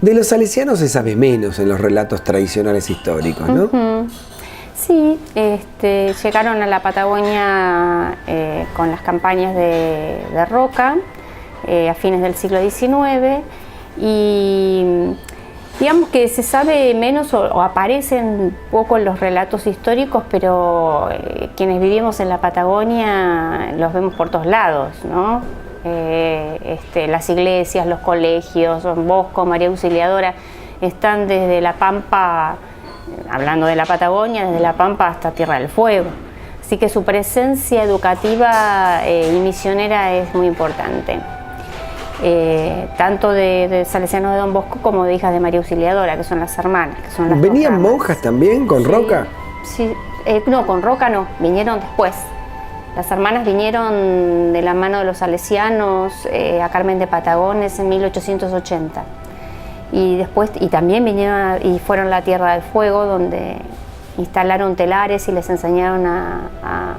De los salesianos se sabe menos en los relatos tradicionales históricos, ¿no? Sí, llegaron a la Patagonia con las campañas de Roca a fines del siglo XIX y digamos que se sabe menos o aparecen poco en los relatos históricos, pero quienes vivimos en la Patagonia los vemos por todos lados, ¿no? Las iglesias, los colegios, Don Bosco, María Auxiliadora, están desde La Pampa, hablando de la Patagonia, desde La Pampa hasta Tierra del Fuego. Así que su presencia educativa y misionera es muy importante. Tanto de salesianos de Don Bosco como de hijas de María Auxiliadora, que son las hermanas. Que son las ¿Venían monjas también con Roca? Sí, no, con Roca no, vinieron después. Las hermanas vinieron de la mano de los salesianos a Carmen de Patagones en 1880. Y también vinieron y fueron a la Tierra del Fuego, donde instalaron telares y les enseñaron a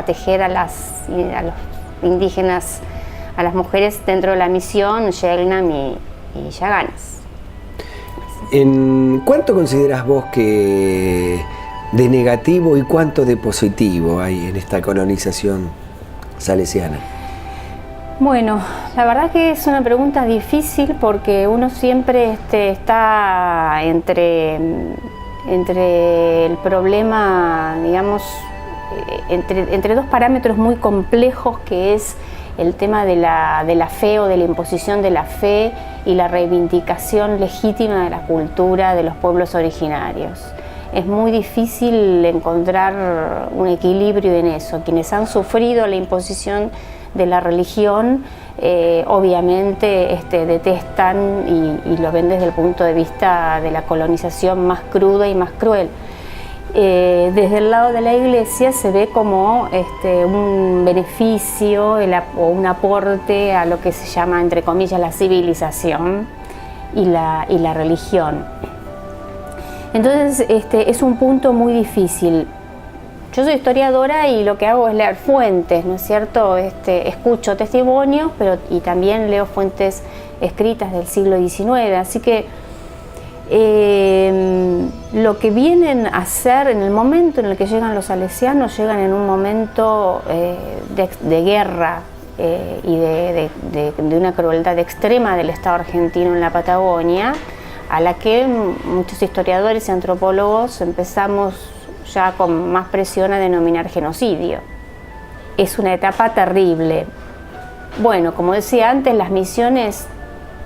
tejer a los indígenas, a las mujeres dentro de la misión Yelnam y Yaganes. ¿En cuánto considerás vos que de negativo y cuánto de positivo hay en esta colonización salesiana? Bueno, la verdad que es una pregunta difícil porque uno siempre está entre el problema, digamos, entre dos parámetros muy complejos, que es el tema de la fe o de la imposición de la fe y la reivindicación legítima de la cultura de los pueblos originarios. Es muy difícil encontrar un equilibrio en eso. Quienes han sufrido la imposición de la religión, obviamente detestan y lo ven desde el punto de vista de la colonización más cruda y más cruel. Desde el lado de la Iglesia se ve como un beneficio o un aporte a lo que se llama, entre comillas, la civilización y la religión. Entonces es un punto muy difícil. Yo soy historiadora y lo que hago es leer fuentes, ¿no es cierto? Escucho testimonios, y también leo fuentes escritas del siglo XIX, así que lo que vienen a hacer en el momento en el que llegan los salesianos, llegan en un momento de guerra y de una crueldad extrema del Estado argentino en la Patagonia, a la que muchos historiadores y antropólogos empezamos ya con más presión a denominar genocidio. Es una etapa terrible. Bueno, como decía antes, las misiones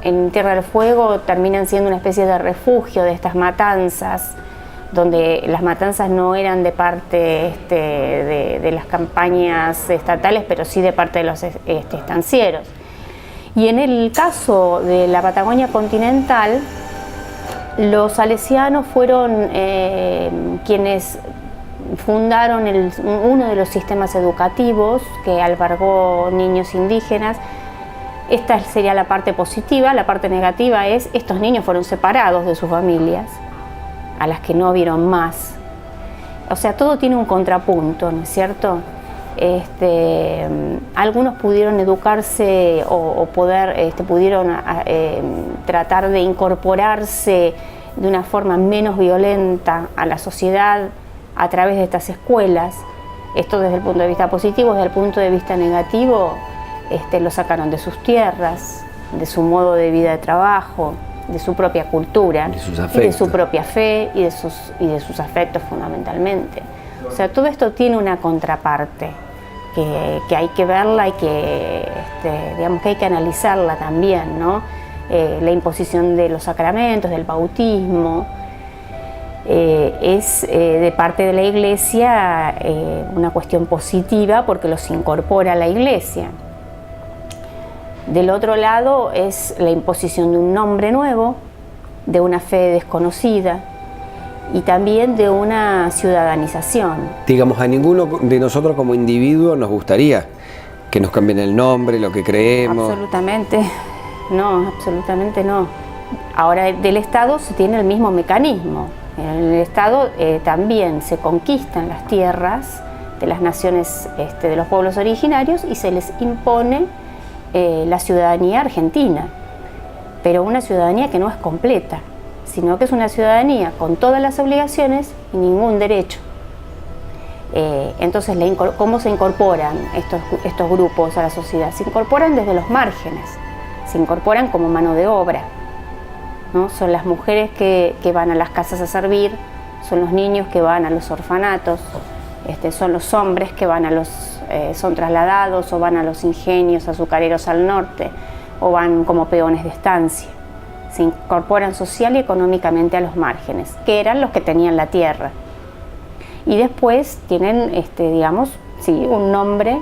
en Tierra del Fuego terminan siendo una especie de refugio de estas matanzas, donde las matanzas no eran de parte de las campañas estatales, pero sí de parte de los estancieros. Y en el caso de la Patagonia continental, los salesianos fueron quienes fundaron uno de los sistemas educativos que albergó niños indígenas. Esta sería la parte positiva. La parte negativa es: estos niños fueron separados de sus familias, a las que no vieron más. O sea, todo tiene un contrapunto, ¿no es cierto? Algunos pudieron educarse pudieron tratar de incorporarse de una forma menos violenta a la sociedad a través de estas escuelas. Esto desde el punto de vista positivo. Desde el punto de vista negativo, lo sacaron de sus tierras, de su modo de vida de trabajo, de su propia cultura, y de su propia fe y de sus afectos fundamentalmente. O sea, todo esto tiene una contraparte que hay que verla y digamos que hay que analizarla también, ¿no? La imposición de los sacramentos, del bautismo, es de parte de la Iglesia una cuestión positiva porque los incorpora a la Iglesia. Del otro lado es la imposición de un nombre nuevo, de una fe desconocida y también de una ciudadanización. Digamos, a ninguno de nosotros como individuo nos gustaría que nos cambien el nombre, lo que creemos. Absolutamente no. Ahora, del Estado se tiene el mismo mecanismo. En el Estado también se conquistan las tierras de las naciones, de los pueblos originarios, y se les impone la ciudadanía argentina. pero una ciudadanía que no es completa, sino que es una ciudadanía con todas las obligaciones y ningún derecho. Entonces, ¿cómo se incorporan estos grupos a la sociedad? Se incorporan desde los márgenes, se incorporan como mano de obra, ¿no? Son las mujeres que van a las casas a servir, son los niños que van a los orfanatos, son los hombres que van son trasladados o van a los ingenios azucareros al norte o van como peones de estancia. Se incorporan social y económicamente a los márgenes, que eran los que tenían la tierra. Y después tienen, digamos, sí, un nombre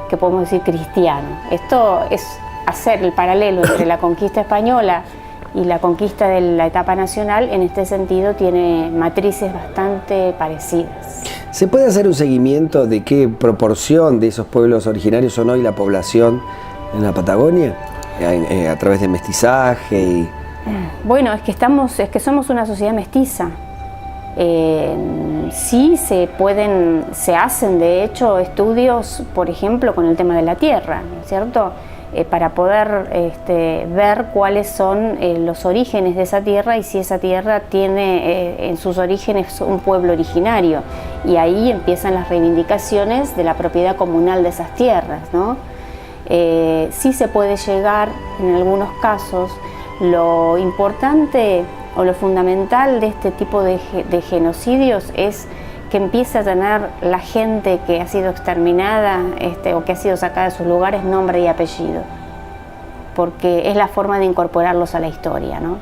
que podemos decir cristiano. Esto es hacer el paralelo entre la conquista española y la conquista de la etapa nacional. En este sentido tiene matrices bastante parecidas. ¿Se puede hacer un seguimiento de qué proporción de esos pueblos originarios son hoy la población en la Patagonia? A través de mestizaje Bueno, es que somos una sociedad mestiza. Sí se hacen de hecho estudios, por ejemplo, con el tema de la tierra, ¿no es cierto? Para poder ver cuáles son los orígenes de esa tierra y si esa tierra tiene en sus orígenes un pueblo originario. Y ahí empiezan las reivindicaciones de la propiedad comunal de esas tierras, ¿no? Sí se puede llegar, en algunos casos, lo importante o lo fundamental de este tipo de genocidios es que empiece a tener la gente que ha sido exterminada o que ha sido sacada de sus lugares nombre y apellido, porque es la forma de incorporarlos a la historia, ¿no?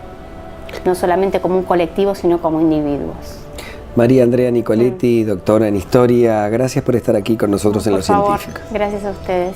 No solamente como un colectivo, sino como individuos. María Andrea Nicoletti, doctora en Historia, gracias por estar aquí con nosotros en Lo Científico. Gracias a ustedes.